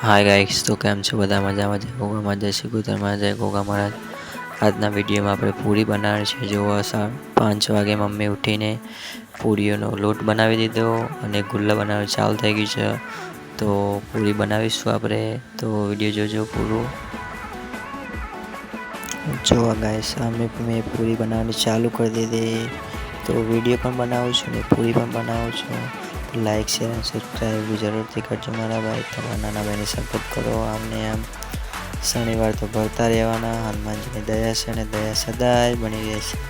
Hi guys, तो केम छो बधा मजामां जय गोगामां जय श्री गुजरात जय गोगा महाराज। આજના વિડીયોમાં આપણે પૂરી બનાવવાની છે। જો 5 વાગે મમ્મી ઉઠીને પૂરીઓનો લોટ બનાવી દીધો અને ગુલ્લા બનાવવાનું ચાલુ થઈ ગયું છે। તો પૂરી બનાવીશું આપણે, તો વિડીયો જોજો પૂરું। જો ગાઈસ મેં પૂરી બનાવવાની ચાલુ કરી દીધી, તો વિડીયો પણ બનાવું છું ને પૂરી પણ બનાવું છું। लाइक शेयर एंड सब्सक्राइब भी जरूर थी करजो मारा भाई। तमारा नाना भाई ने सपोर्ट करो। आमने आम शनिवार तो भरता रहवाना। हनुमान जी ने दया से ने दया सदाय बनी रहेशे।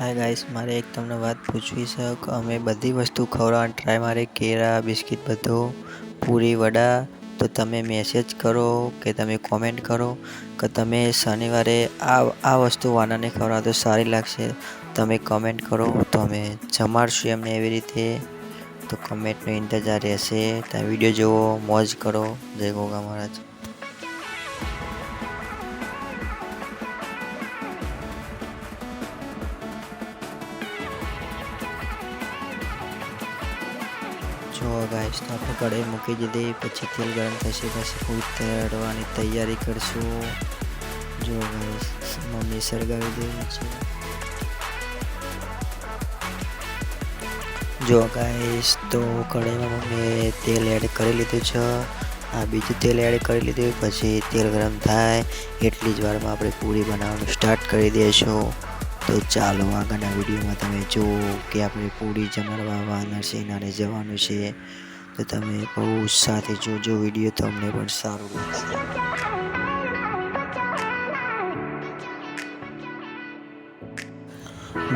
हाय गाइस, मारे एक तमने बात पूछवी छे के अमे बधी वस्तु खवड़ाववानी ट्राय मारे, केरा बिस्किट बधो पूरी वड़ा। तो तमे मैसेज करो के तमे कॉमेंट करो के तमे शनिवारे आ वस्तु वाना ने खवड़ावो तो सारी लागशे। तमे कॉमेंट करो तो अमे जमाड़शुं एमने एवी रीते। तो कमेंटनो इंतजार रहेशे। तमे विडियो जोवो, मौज करो। जय गोगा महाराज। जो गाइस, तो આપણે કઢાઈ મૂકી દીધી, પછી તેલ ગરમ થશે પછી પૂરી તળવાની તૈયારી કરશું। જો ગાઈસ મમ્મી સળગાવી દેવી છે। જો ગાઈસ, તો કઢાઈમાં મમ્મીએ તેલ એડ કરી લીધું છે। આ બીજું તેલ એડ કરી લીધું, પછી તેલ ગરમ થાય એટલી જ વારમાં આપણે પૂરી બનાવવાનું સ્ટાર્ટ કરી દઈશું। तो चालो आगळना विडियोमां तमे जो कि आपणे पूरी जमाड़वा नरसिंहनाने जवानुं छे। तो तमे बहु साथे जोजो विडियो, तो अमने पण सारुं लागशे।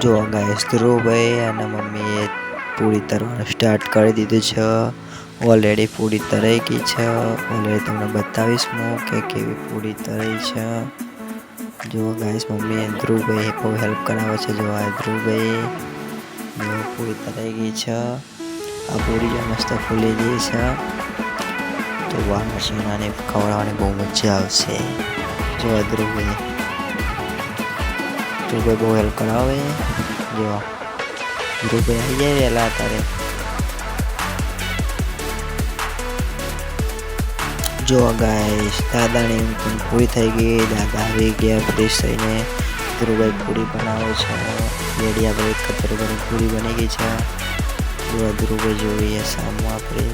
जो गाइस, ध्रुवभाई अने मम्मीए पूरी तळવાનું स्टार्ट करी दीधुं छे। ऑलरेडी पूरी तळाई गई छे। ऑलरेडी तमने बतावीश हूँ के केवी पूरी तळाई छे। जो गाइस मम्मी ध्रुव भाई को हेल्प करावे छे। जो आ ध्रुव भाई जो पूरी तराई गई छे। आ पूरी जो मस्त फूली गई छे, तो वाना सीनाने खवड़ाववानी बहु मजा आवशे। जो ध्रुव भाई बहु हेल्प करावे। जो ध्रुव भाई आई जाए वेला तारे। जो गाइस, दादानी ऊँघ पूरी थई गई। दादा आवी गया फ्रेश थईने। ध्रुवभाई पूरी बनावे छे। रेडिया भाई कतरगनी पूरी बनी गई छे। जो ध्रुवभाई जोईए सामू आपणे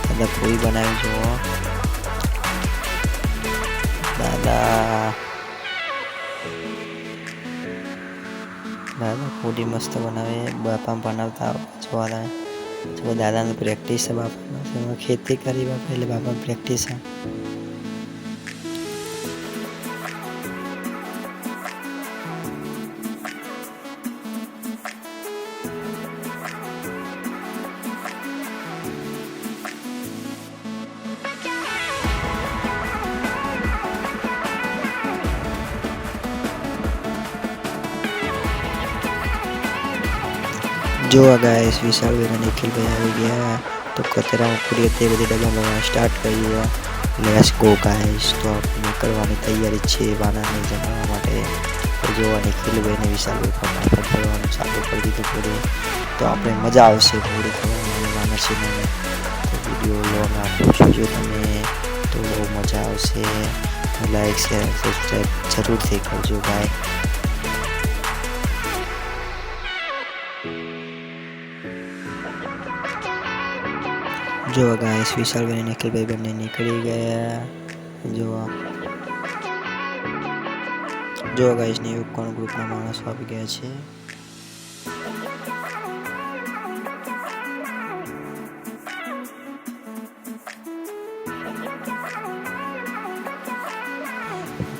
दादा पूरी बनावी। जो दादा दादा पूरी मस्त बनावे। बापा बनावता जोवाना। जो दादा ने प्रेक्टिस है। बापा खेती करी बापा એટલે બાપા પ્રેક્ટિસ है। जो गाइस, विशाल भाई और निखिल भाई आ गया। तो कतरा पूरी अत्यारे बधी डब्बा बनाववाना स्टार्ट कर दिया। Let's go guys. तो आपणे करवानी तैयारी छे वानाने जमाड़वा माटे। तो जो निखिल भाई ने विशाल भाई फटाफट करवानुं चालू कर दीधुं पूरी। तो आपणे मजा आवशे पूरी खावानी वाना सीनाने। तो विडियो लॉन्ग आपो जोजो तमे, तो मजा आवशे। लाइक शेयर सब्सक्राइब जरूरथी करजो भाई। जो गाइस, विशाल भाई निखिल भाई बने निकली गया। जो गाइस, न्यू कॉन ग्रुप ना माणस આવી ગયા છે।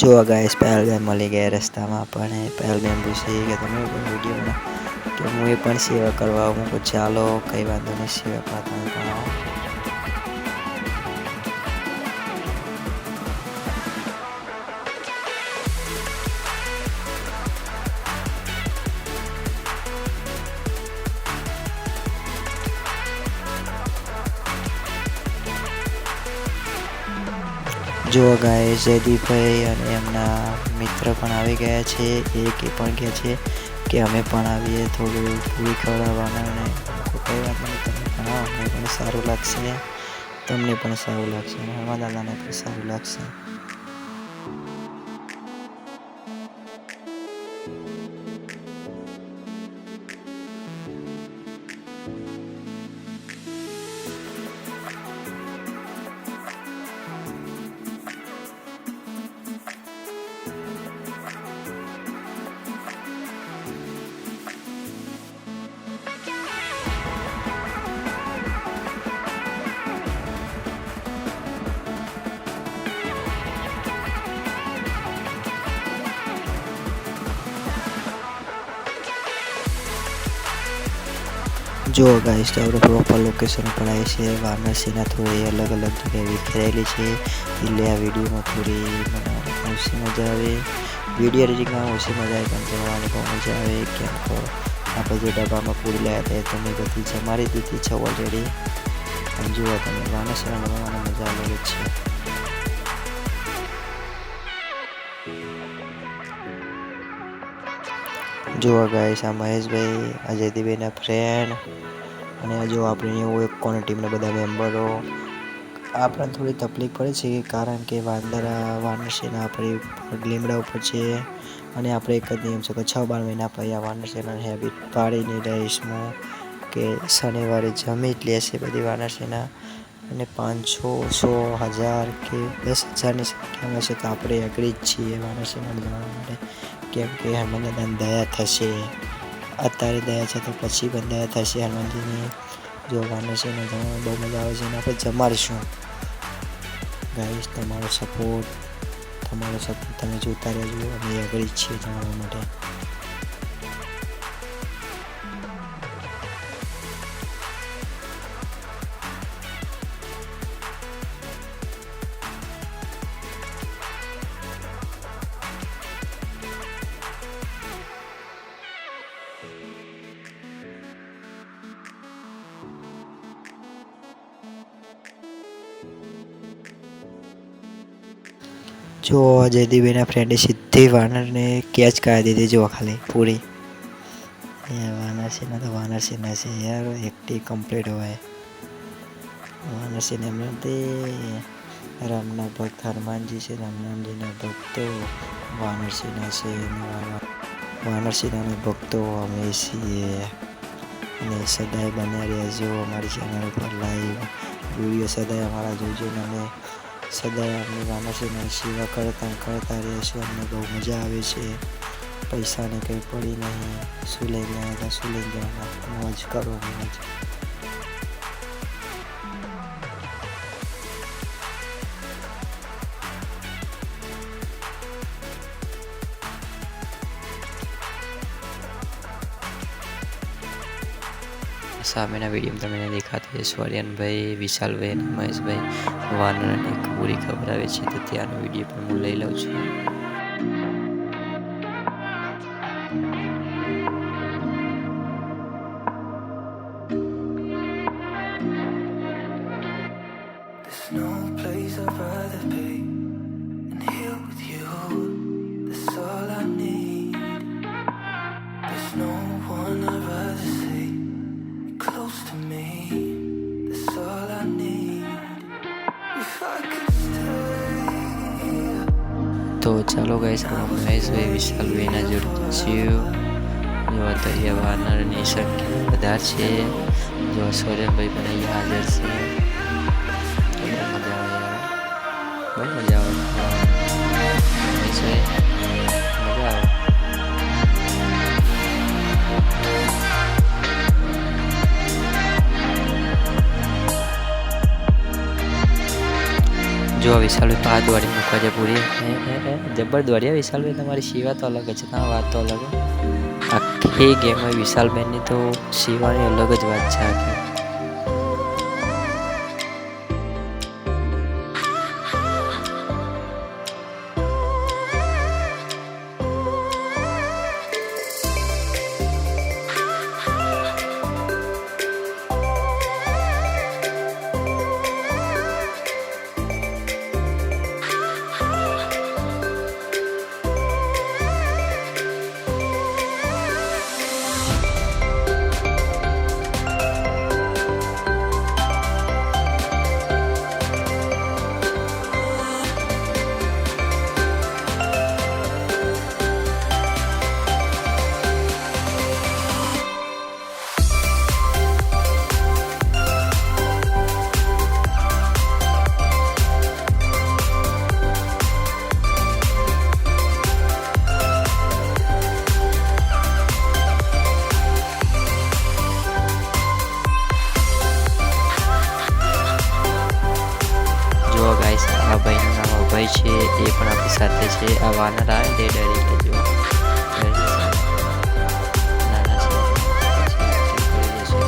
जो गाइस, पहल भाई मળી ગયા રસ્તામાં। પણ પहल બેન પૂછે કે તમે વિડિયો બના કે હું એ પણ સેવા કરવા આવું। તો ચાલો, કઈ વાંધો નહીં, સેવા પાતા પણ જો ગાઈસ જયદીપભાઈ અને એમના મિત્ર પણ આવી ગયા છે. એ પણ કહે છે કે અમે પણ આવીએ થોડું પૂરી ખવડાવવાના. અને કોઈ વાત નહીં, તમે પણ આવો, અમને પણ સારું લાગશે, તમને પણ સારું લાગશે અને હનુમાન દાદાને પણ સારું લાગશે. જો ગાઈસ તો આપણે પ્રોપર લોકેશન ઉપર આવી છે. વાનરસેના થોડી અલગ અલગ જગ્યાએ વિખરાયેલી છે, એટલે આ વિડીયોમાં થોડી મને ઓછી મજા આવે. વિડીયો એડિટિંગમાં ઓછી મજા આવે, પણ જોવાની બહુ મજા આવે. કેમ તો આપણે જે ડબ્બામાં પૂરી લાવ્યા હતા તમે બધી જમાડી દીધી છે ઓલરેડી. પણ જુઓ તમે, વાનરસેના બનાવવાની મજા અલગ જ છે. જુઓ ગાઈસ, આ મહેશભાઈ, આ જયદીપભાઈના ફ્રેન્ડ, અને જો આપણે એવું એક કોની ટીમના બધા મેમ્બરો. આપણને થોડી તકલીફ પડે છે, કારણ કે વાનરસેના આપણી લીમડા ઉપર છે. અને આપણે એક જ નિયમ છે કે 6-12 મહિના પછી આ વાનરસેનાની હેબિટ પાડીને રહીશું કે શનિવારે જમી જ લેશે બધી વાનરસેના. અને 500, 100, 1000 કે 10,000ની સંખ્યામાં છે તો આપણે એગ્રી જ છીએ વાનરસેનાને જમાડવા માટે. કેમ કે હનુમાન દાદાની દયા થશે. અત્યારે દયા છે તો પછી પણ દયા થશે હનુમાનજીની. જો વાનરસેના જમવામાં બહુ મજા આવે છે અને આપણે જમાડીશું. ગાઈસ, તમારો સપોર્ટ તમે જોતા રહેજો. અમે એગ્રી છીએ જમાડવા માટે. જો જયદીપભાઈના ફ્રેન્ડે સીધી વાનરને કેચ કરાવી દીધી. જો ખાલી પૂરી. વાનરસેના તો વાનરસેના છે યાર, એકટી કમ્પ્લીટ હોય. વાનરસેના એમને તે રામના ભક્ત હનુમાનજી છે, રામનામજીના ભક્તો વાનરસેના છે. વાનરસેનાના ભક્તો અમે છીએ. અને સદાય બન્યા રહેજો અમારી ચેનલ ઉપર. લાઈવ વિડીયો સદાય અમારા જોજો. અને સદાય અમને વાનરસેનાની સેવા કરતા રહેશું. અમને બહુ મજા આવે છે. પૈસાની કંઈ પડી નહીં. શું લઈને આવ્યા હતા, શું લઈને જવાના, મોજ કરો મોજ. સામેના વિડીયોમાં તમને દેખાતા છે સ્વર્યનભાઈ, વિશાલભાઈ અને મહેશભાઈ વાનરને પૂરી ખવડાવે છે. તો ત્યાંનો વિડીયો પણ હું લઈ લઉં છું. તો ચાલો ગાઈસ, આપણે મહેશભાઈ, વિશાલભાઈના જોડે છીએ. જો દરિયા વાનરની સંખ્યા વધારે છે. જો સોરેનભાઈ પણ અહીંયા હાજર છે. બહુ મજા આવે, બહુ મજા આવે મહેશભાઈ, મજા આવે. જો વિશાલભાઈ પા દોડી મૂકવા છે પૂરી. જબ્બર દોડ્યા વિશાલભાઈ, તમારી સેવા તો અલગ જ છે, તમારી વાત તો અલગ. આખી ગેમમાં વિશાલભાઈની તો સેવાની અલગ જ વાત છે આખી. ભાઈ છે એ પણ આપણી સાથે છે. આ વાનર આવે તે ડરી ગયા જો. નાના છે કરી દેશે.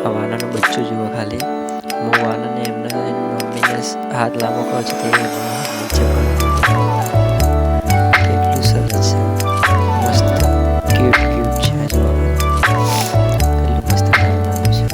આ વાનાનું બચ્ચું જુઓ ખાલી. હું વાનાને એમના મમ્મીને હાથ લાંબો કહું છું તે નીચે કેટલું સરસ છે. મસ્ત ક્યુટ ક્યુટ છે. જુઓ કેટલું મસ્ત નાનું છે.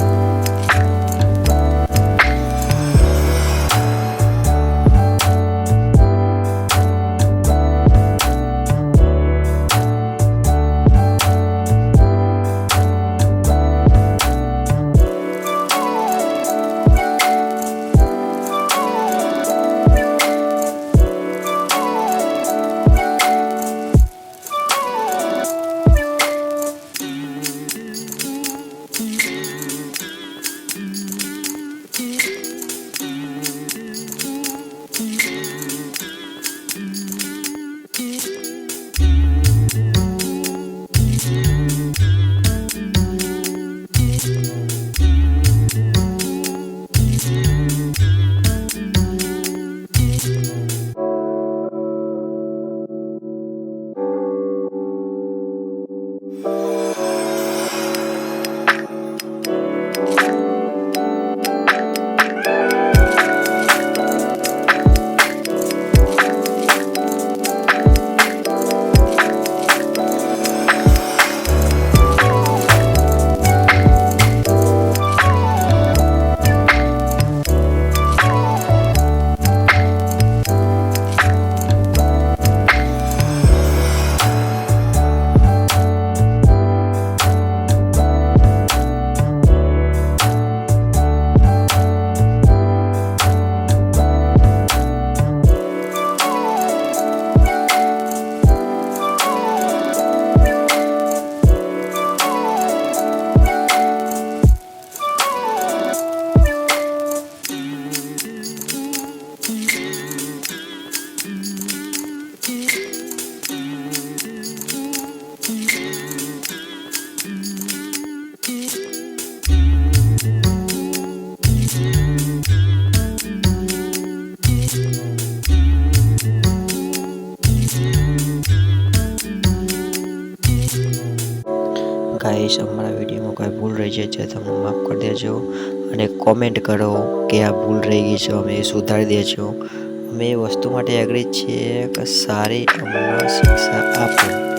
ગાઈસ, અમારા વિડીયોમાં કોઈ ભૂલ રહી જાય છે તો તમે માફ કરી દેજો અને કોમેન્ટ કરો કે આ ભૂલ રહી ગઈ છે, અમે એ સુધારી દેજો. અમે એ વસ્તુ માટે એગ્રી છીએ કે સારી અમને શિક્ષા આપો.